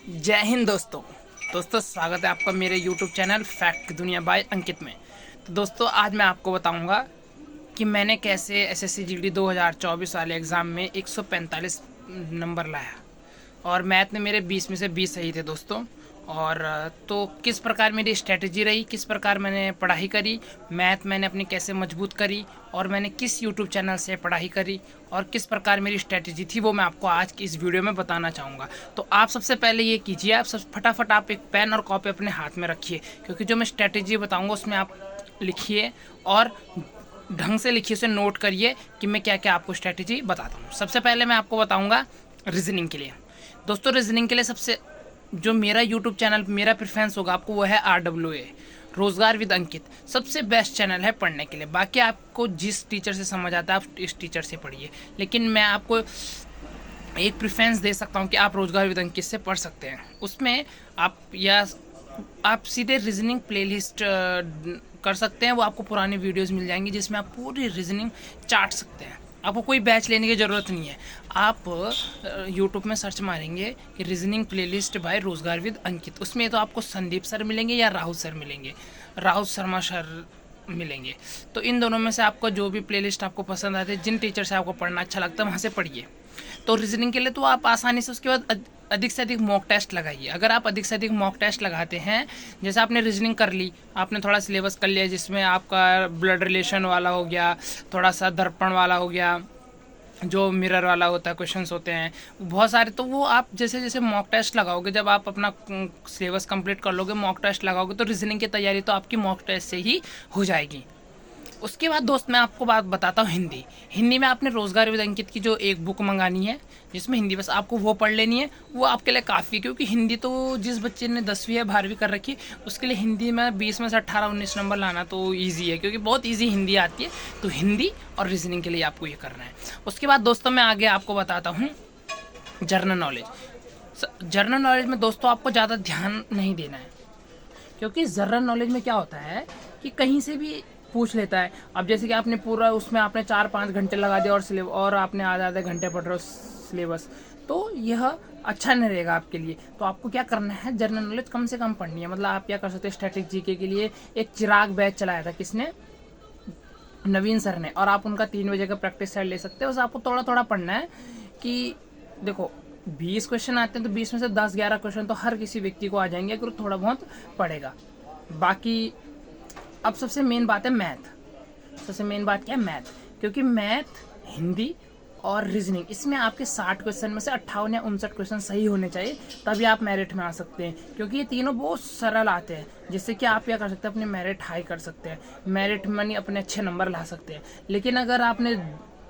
जय हिंद दोस्तों स्वागत है आपका मेरे YouTube चैनल फैक्ट की दुनिया बाय अंकित में। तो दोस्तों आज मैं आपको बताऊंगा कि मैंने कैसे एसएससी जीडी 2024 वाले एग्ज़ाम में 145 नंबर लाया और मैथ में मेरे 20 में से 20 सही थे दोस्तों। और तो किस प्रकार मेरी स्ट्रेटजी रही, किस प्रकार मैंने पढ़ाई करी, मैथ मैंने अपनी कैसे मजबूत करी और मैंने किस यूट्यूब चैनल से पढ़ाई करी और किस प्रकार मेरी स्ट्रेटजी थी, वो मैं आपको आज की इस वीडियो में बताना चाहूँगा। तो आप सबसे पहले ये कीजिए, आप सब फटाफट आप एक पेन और कॉपी अपने हाथ में रखिए, क्योंकि जो मैं स्ट्रेटजी बताऊँगा उसमें आप लिखिए और ढंग से लिखिए, उसे नोट करिए कि मैं क्या क्या आपको स्ट्रेटजी बताता हूँ। सबसे पहले मैं आपको बताऊँगा रीजनिंग के लिए। दोस्तों रीजनिंग के लिए सबसे जो मेरा यूट्यूब चैनल मेरा प्रेफरेंस होगा आपको वो है RWA, रोज़गार विद अंकित। सबसे बेस्ट चैनल है पढ़ने के लिए। बाकी आपको जिस टीचर से समझ आता है आप इस टीचर से पढ़िए, लेकिन मैं आपको एक प्रेफरेंस दे सकता हूँ कि आप रोज़गार विद अंकित से पढ़ सकते हैं। उसमें आप सीधे रीजनिंग प्लेलिस्ट कर सकते हैं। वो आपको पुरानी वीडियोस मिल जाएंगी जिसमें आप पूरी रीजनिंग चाट सकते हैं। आपको कोई बैच लेने की ज़रूरत नहीं है। आप यूट्यूब में सर्च मारेंगे कि रीजनिंग प्लेलिस्ट बाय रोज़गार विद अंकित, उसमें तो आपको संदीप सर मिलेंगे या राहुल सर मिलेंगे, राहुल शर्मा सर मिलेंगे। तो इन दोनों में से आपको जो भी प्लेलिस्ट आपको पसंद आते हैं, जिन टीचर से आपको पढ़ना अच्छा लगता है वहाँ से पढ़िए। तो रीजनिंग के लिए तो आप आसानी से उसके बाद अधिक से अधिक मॉक टेस्ट लगाइए। अगर आप अधिक से अधिक मॉक टेस्ट लगाते हैं, जैसे आपने रीजनिंग कर ली, आपने थोड़ा सिलेबस कर लिया जिसमें आपका ब्लड रिलेशन वाला हो गया, थोड़ा सा दर्पण वाला हो गया, जो मिरर वाला होता है, क्वेश्चंस होते हैं बहुत सारे, तो वो आप जैसे जैसे मॉक टेस्ट लगाओगे, जब आप अपना सिलेबस कंप्लीट कर लोगे, मॉक टेस्ट लगाओगे, तो रीजनिंग की तैयारी तो आपकी मॉक टेस्ट से ही हो जाएगी। उसके बाद दोस्त मैं आपको बात बताता हूँ हिंदी में आपने रोज़गार विद अंकित की जो एक बुक मंगानी है जिसमें हिंदी, बस आपको वो पढ़ लेनी है, वो आपके लिए काफ़ी। क्योंकि हिंदी तो जिस बच्चे ने 10वीं या 12वीं कर रखी उसके लिए हिंदी में 20 में से 18-19 नंबर लाना तो ईजी है, क्योंकि बहुत ईजी हिंदी आती है। तो हिंदी और रीजनिंग के लिए आपको ये करना है। उसके बाद दोस्तों मैं आगे आपको बताता हूँ जनरल नॉलेज। जनरल नॉलेज में दोस्तों आपको ज़्यादा ध्यान नहीं देना है, क्योंकि जनरल नॉलेज में क्या होता है कि कहीं से भी पूछ लेता है। अब जैसे कि आपने पूरा उसमें आपने 4-5 घंटे लगा दिया और आपने आधे घंटे पढ़ रहे हो सिलेबस, तो यह अच्छा नहीं रहेगा आपके लिए। तो आपको क्या करना है, जनरल नॉलेज कम से कम पढ़नी है। मतलब आप क्या कर सकते हैं, स्टैटिक जीके के लिए एक चिराग बैच चलाया था, किसने, नवीन सर ने, और आप उनका 3 बजे का प्रैक्टिस सेट ले सकते हैं। बस आपको थोड़ा थोड़ा पढ़ना है कि देखो 20 क्वेश्चन आते हैं तो 20 में से 10-11 क्वेश्चन तो हर किसी व्यक्ति को आ जाएंगे अगर थोड़ा बहुत पढ़ेगा। बाकी अब सबसे मेन बात है मैथ। सबसे मेन बात क्या है, मैथ। क्योंकि मैथ, हिंदी और रीजनिंग, इसमें आपके 60 क्वेश्चन में से 58 या 59 क्वेश्चन सही होने चाहिए, तभी आप मेरिट में आ सकते हैं। क्योंकि ये तीनों बहुत सरल आते हैं, जिससे कि आप क्या कर सकते हैं, अपने मेरिट हाई कर सकते हैं, मेरिट मनी अपने अच्छे नंबर ला सकते हैं। लेकिन अगर आपने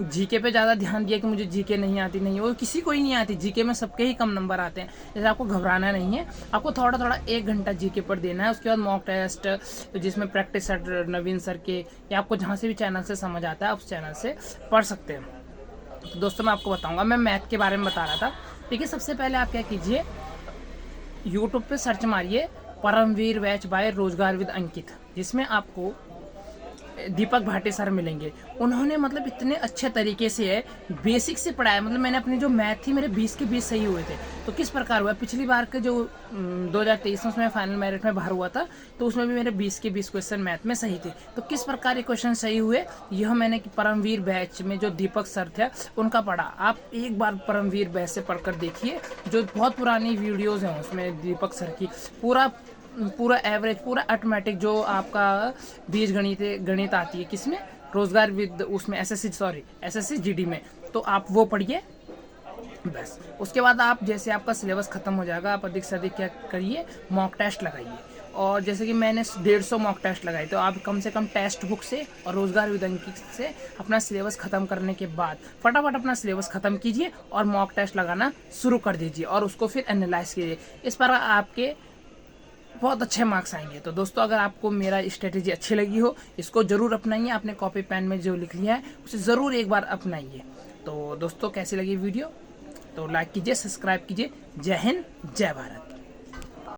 जीके पे ज़्यादा ध्यान दिया कि मुझे जीके नहीं आती, नहीं, वो किसी को ही नहीं आती। जीके में सबके ही कम नंबर आते हैं। जैसे आपको घबराना नहीं है, आपको थोड़ा थोड़ा 1 घंटा जीके पर देना है। उसके बाद मॉक टेस्ट जिसमें प्रैक्टिस सेट नवीन सर के, या आपको जहाँ से भी चैनल से समझ आता है उस चैनल से पढ़ सकते हैं। तो दोस्तों मैं आपको बताऊँगा, मैं मैथ के बारे में बता रहा था। देखिए सबसे पहले आप क्या कीजिए, यूट्यूब पर सर्च मारिए परमवीर बैच बाय रोज़गार विद अंकित, जिसमें आपको दीपक भाटी सर मिलेंगे। उन्होंने मतलब इतने अच्छे तरीके से बेसिक से पढ़ाया। मतलब मैंने अपनी जो मैथ थी मेरे 20 के 20 सही हुए थे। तो किस प्रकार हुआ, पिछली बार के जो 2023 में उसमें फाइनल मेरिट में बाहर हुआ था, तो उसमें भी मेरे 20 के 20 क्वेश्चन मैथ में सही थे। तो किस प्रकार ये क्वेश्चन सही हुए, यह मैंने परमवीर बैच में जो दीपक सर थे उनका पढ़ा। आप एक बार परमवीर बैच से पढ़कर देखिए, जो बहुत पुरानी वीडियोज़ हैं उसमें दीपक सर की पूरा एवरेज, पूरा ऑटोमेटिक जो आपका बीज गणित आती है, किसमें, रोज़गार विद, उसमें एसएससी जीडी में, तो आप वो पढ़िए बस। उसके बाद आप जैसे आपका सिलेबस ख़त्म हो जाएगा, आप अधिक से अधिक क्या करिए, मॉक टेस्ट लगाइए। और जैसे कि मैंने 150 मॉक टेस्ट लगाए, तो आप कम से कम टेक्स्ट बुक से और रोज़गार विद अंकित से अपना सिलेबस ख़त्म करने के बाद फटाफट अपना सिलेबस ख़त्म कीजिए और मॉक टेस्ट लगाना शुरू कर दीजिए और उसको फिर एनालाइज कीजिए। इस पर आपके बहुत अच्छे मार्क्स आएंगे। तो दोस्तों अगर आपको मेरा स्ट्रेटेजी अच्छी लगी हो, इसको ज़रूर अपनाइए। आपने कॉपी पेन में जो लिख लिया है उसे ज़रूर एक बार अपनाइए। तो दोस्तों कैसी लगी वीडियो, तो लाइक कीजिए, सब्सक्राइब कीजिए। जय हिंद, जय भारत।